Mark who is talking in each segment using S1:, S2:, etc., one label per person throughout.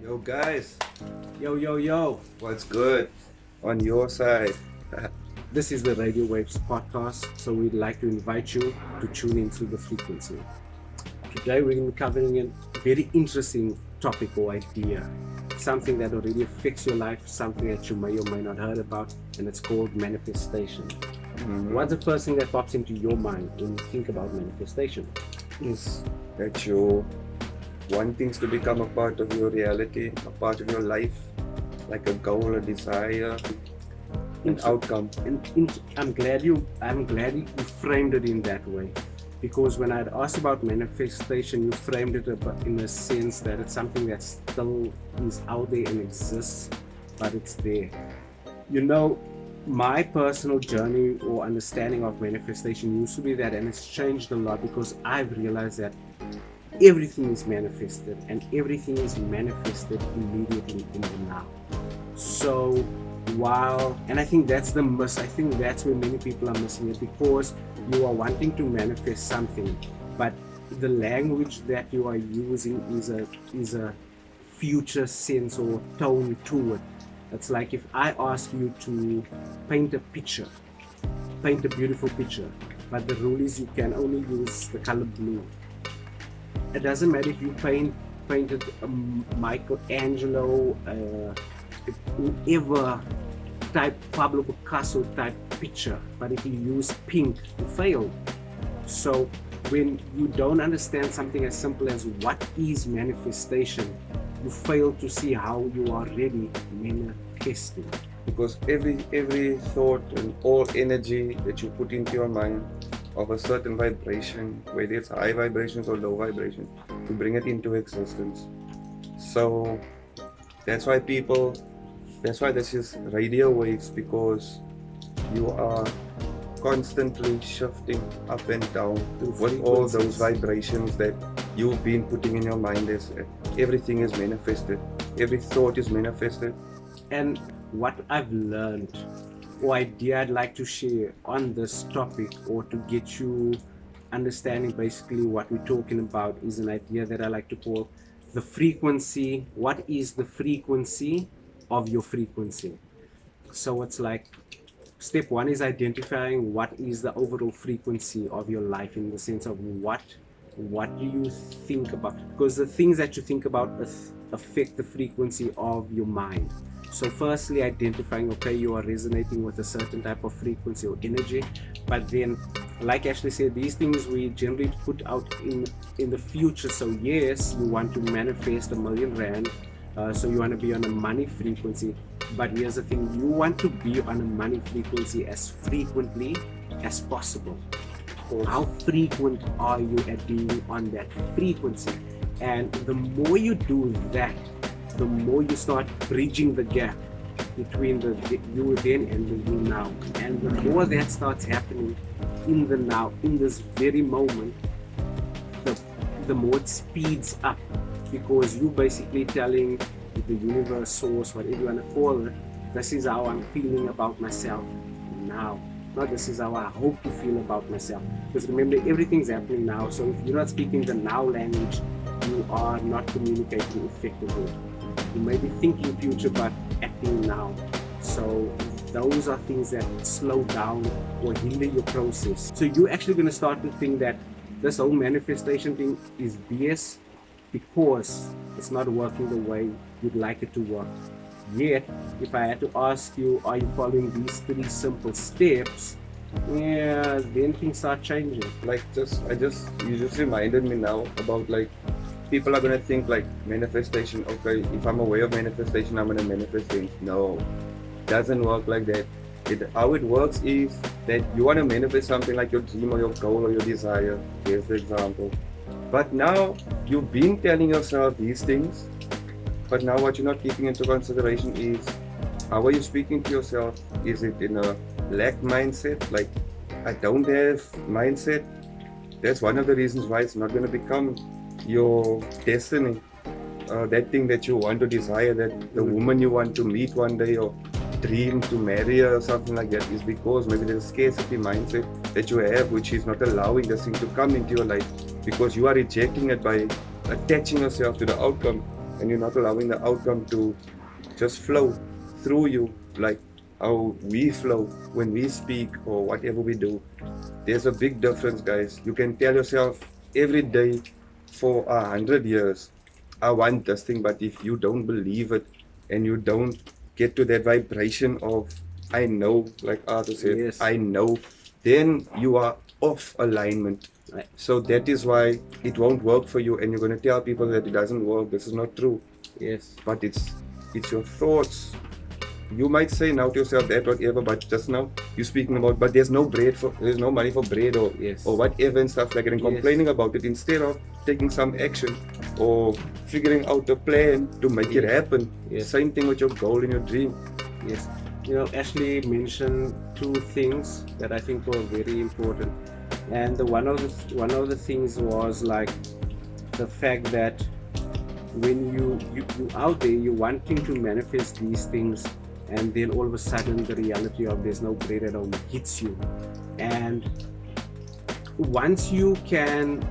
S1: Yo guys,
S2: Yo, yo, yo.
S1: what's good on your side?
S2: This is the Radio Waves podcast, so we'd like to invite you to tune into the frequency. Today, we're going to be covering a very interesting topic or idea, something that already affects your life, something that you may or may not heard about, and it's called manifestation. What's the first thing that pops into your mind when you think about manifestation?
S1: Is that you want things to become a part of your reality, a part of your life, like a goal, a desire, an outcome.
S2: And I'm glad you framed it in that way, because when I'd asked about manifestation, you framed it in a sense that it's something that still is out there and exists, but it's there. You know, my personal journey or understanding of manifestation used to be that, and it's changed a lot because I've realized that everything is manifested and everything is manifested immediately in the now. So and I think that's the miss, I think that's where many people are missing it, because you are wanting to manifest something, but the language that you are using is a future sense or tone to it. It's like if I ask you to paint a picture, paint a beautiful picture, but the rule is you can only use the color blue. It doesn't matter if you painted Michelangelo, whoever type Pablo Picasso type picture, but if you use pink, you failed. So when you don't understand something as simple as what is manifestation, you fail to see how you are really manifesting.
S1: Because every thought and all energy that you put into your mind of a certain vibration, whether it's high vibrations or low vibrations, to bring it into existence. So that's why this is radio waves, because you are constantly shifting up and down with all those vibrations that you've been putting in your mind. As everything is manifested, every thought is manifested.
S2: And what I've learned, or idea I'd like to share on this topic, or to get you understanding basically what we're talking about, is an idea that I like to call the frequency. What is the frequency of your frequency? So it's like step one is identifying what is the overall frequency of your life, in the sense of what do you think about, because the things that you think about affect the frequency of your mind. So firstly, identifying, okay, you are resonating with a certain type of frequency or energy, but then, like Ashley said, these things we generally put out in the future. So yes, you want to manifest R1,000,000, so you want to be on a money frequency, but here's the thing, you want to be on a money frequency as frequently as possible. How frequent are you at being on that frequency? And the more you do that, the more you start bridging the gap between the you then and the you now. And the more that starts happening in the now, in this very moment, the more it speeds up, because you basically telling the universe, source, whatever you want to call it, this is how I'm feeling about myself now. Not this is how I hope to feel about myself. Because remember, everything's happening now. So if you're not speaking the now language, you are not communicating effectively. You may be thinking future, but acting now. So those are things that slow down or hinder your process. So you're actually going to start to think that this whole manifestation thing is BS, because it's not working the way you'd like it to work. Yet, if I had to ask you, are you following these 3 simple steps? Yeah, then things start changing.
S1: You just reminded me now about, like, people are gonna think like manifestation. Okay, if I'm aware of manifestation, I'm gonna manifest things. No, doesn't work like that. How it works is that you want to manifest something like your dream or your goal or your desire. Here's the example. But now you've been telling yourself these things, but now what you're not keeping into consideration is, how are you speaking to yourself? Is it in a lack mindset, like I don't have mindset? That's one of the reasons why it's not going to become your destiny. That thing that you want to desire, that the woman you want to meet one day or dream to marry or something like that, is because maybe there's a scarcity mindset that you have, which is not allowing this thing to come into your life, because you are rejecting it by attaching yourself to the outcome. and you're not allowing the outcome to just flow through you like how we flow when we speak or whatever we do. There's a big difference, guys. You can tell yourself every day for 100 years, I want this thing, but if you don't believe it and you don't get to that vibration of I know, like Arthur said,
S2: Yes.
S1: I know, then you are off alignment.
S2: Right.
S1: So that is why it won't work for you, and you're going to tell people that it doesn't work. This is not true.
S2: Yes.
S1: But it's your thoughts. You might say now to yourself that whatever, but just now you're speaking about, but there's no money for bread or
S2: Yes.
S1: or whatever and stuff like that, and
S2: Yes.
S1: complaining about it instead of taking some action or figuring out a plan to make it
S2: Yes.
S1: happen.
S2: Yes.
S1: Same thing with your goal and your dream.
S2: Yes. You know, Ashley mentioned two things that I think were very important, and one of the things was like the fact that when you out there, you're wanting to manifest these things, and then all of a sudden the reality of there's no bread at home hits you, and once you can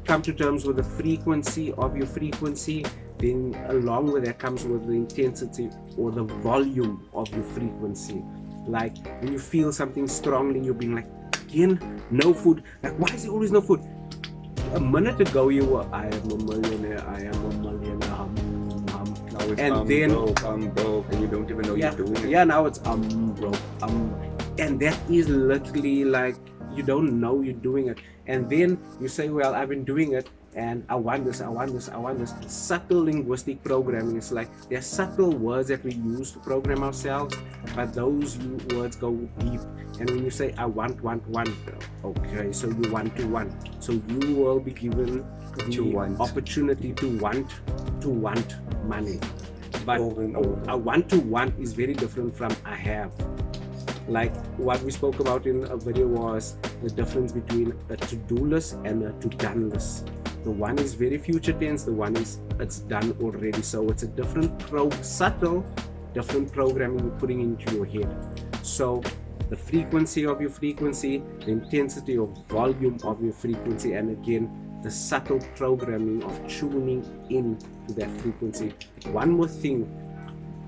S2: come to terms with the frequency of your frequency, then along with that comes with the intensity or the volume of your frequency. Like when you feel something strongly, you're being like, again, no food. Like, why is there always no food? A minute ago you were, I am a millionaire, I am a millionaire,
S1: Now it's
S2: and then
S1: I'm broke, and you don't even know
S2: yeah,
S1: you're doing it.
S2: yeah, now it's broke, and that is literally like you don't know you're doing it, and then you say, well, I've been doing it, and I want this. Subtle linguistic programming is like there's subtle words that we use to program ourselves, but those words go deep. And when you say I want, okay, so you want to want, so you will be given the opportunity to want money. But
S1: Over and over.
S2: I want to want is very different from I have. Like what we spoke about in a video was the difference between a to-do list and a to-done list. The one is very future tense, the one is it's done already. So it's a different subtle different programming you're putting into your head. So the frequency of your frequency, the intensity or volume of your frequency, and again the subtle programming of tuning in to that frequency. One more thing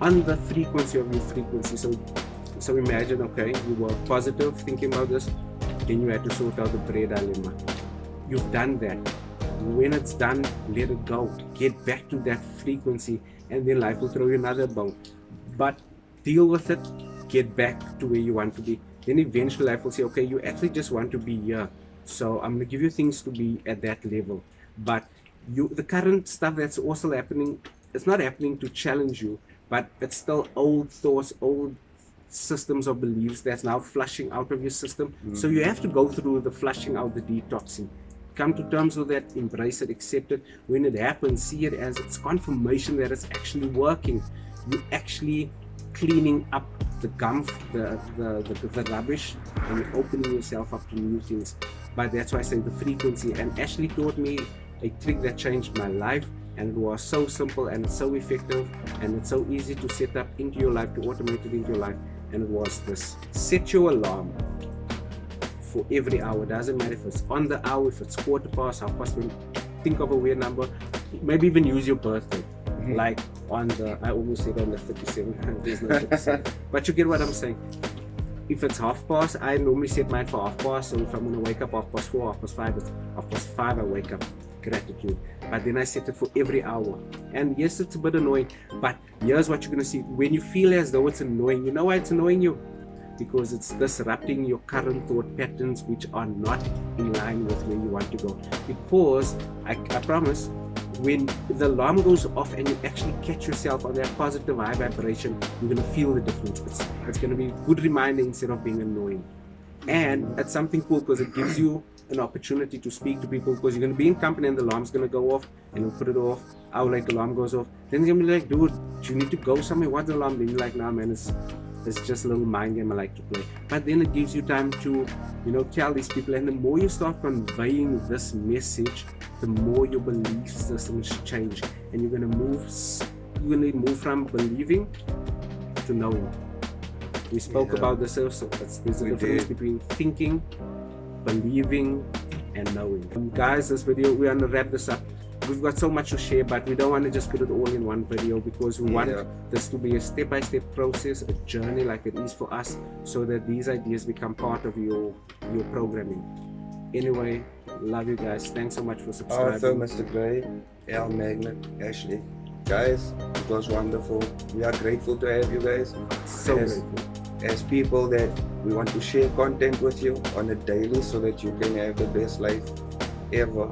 S2: on the frequency of your frequency. So imagine, okay, you were positive thinking about this, then you had to sort out the bread dilemma. You've done that. When it's done, let it go. Get back to that frequency, and then life will throw you another bone. But deal with it, get back to where you want to be. Then eventually life will say, okay, you actually just want to be here. So I'm going to give you things to be at that level. But the current stuff that's also happening, it's not happening to challenge you, but it's still old thoughts, old systems of beliefs that's now flushing out of your system. Mm-hmm. So you have to go through the flushing out, the detoxing. Come to terms with that, embrace it, accept it. When it happens, see it as it's confirmation that it's actually working. You're actually cleaning up the gum, the rubbish, and you're opening yourself up to new things. But that's why I say the frequency. And Ashley taught me a trick that changed my life, and it was so simple and it's so effective, and it's so easy to set up into your life, to automate it into your life. And it was this: set your alarm for every hour. Doesn't matter if it's on the hour, if it's quarter past, half past, think of a weird number. Maybe even use your birthday. Mm-hmm. Like on the, I almost said on the 37, there's no 37. But you get what I'm saying. If it's half past, I normally set mine for half past. So if I'm going to wake up half past 4, half past 5, it's half past 5 I wake up. Gratitude. But then I set it for every hour. And yes, it's a bit annoying, but here's what you're going to see. When you feel as though it's annoying, you know why it's annoying you? Because it's disrupting your current thought patterns, which are not in line with where you want to go. Because I promise, when the alarm goes off and you actually catch yourself on that positive high vibration, you're going to feel the difference. It's going to be a good reminder instead of being annoying. And it's something cool because it gives you an opportunity to speak to people, because you're going to be in company and the alarm's going to go off, and you'll put it off. Hour later, alarm goes off. Then you're going to be like, dude, do you need to go somewhere? What's the alarm? Then you're like, nah, man, it's just a little mind game I like to play. But then it gives you time to, tell these people. And the more you start conveying this message, the more your belief systems change, and you're going to move from believing to knowing. We spoke about this also. There's a difference between thinking, believing, and knowing. Guys, this video, we're going to wrap this up. we've got so much to share, but we don't want to just put it all in one video, because we want
S1: Yeah.
S2: this to be a step-by-step process, a journey like it is for us, so that these ideas become part of your programming. Anyway, love you guys. Thanks so much for subscribing.
S1: Arthur, Mr. Gray, L. Magnet, Ashley. Guys, it was wonderful. We are grateful to have you guys.
S2: So
S1: Yes.
S2: grateful.
S1: As people that we want to share content with you on a daily so that you can have the best life ever.